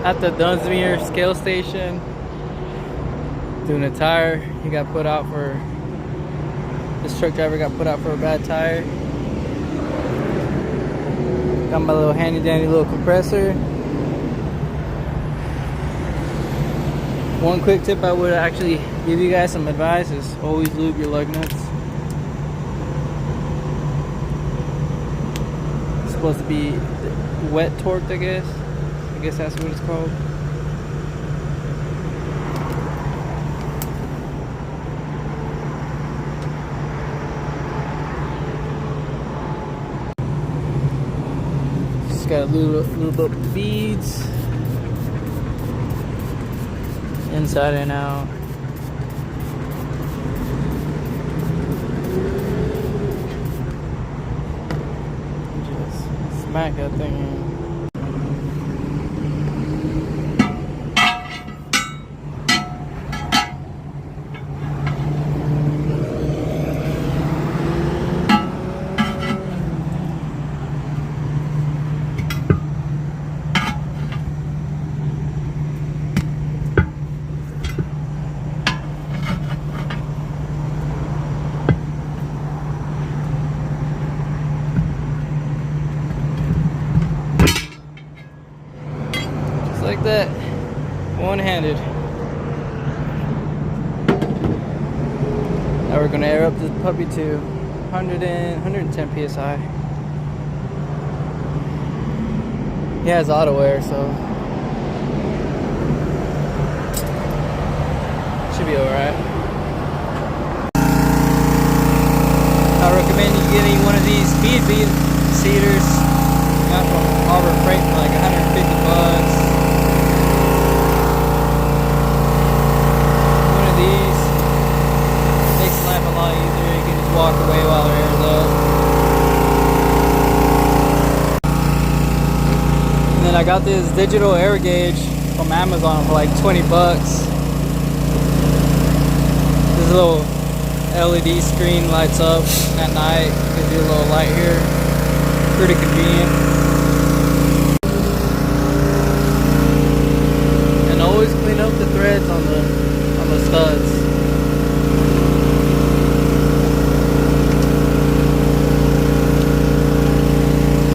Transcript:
at the Dunsmuir scale station doing a tire. He got put out for, this truck driver got put out for a bad tire. Got my little handy dandy little compressor. One quick tip I would actually give you guys some advice is always lube your lug nuts. It's supposed to be wet torqued, I guess. I guess that's what it's called. Just gotta lube up the beads. Inside and out. Just smack that thing in. Like that, one-handed. Now we're gonna air up this puppy to 110 psi. He has auto air, so should be alright. I recommend you getting one of these speed seaters. Got from Harbor Freight for like 150 bucks. These makes life a lot easier. You can just walk away while the air's up. And then I got this digital air gauge from Amazon for like 20 bucks. This little LED screen lights up at night. Gives you a little light here. Pretty convenient.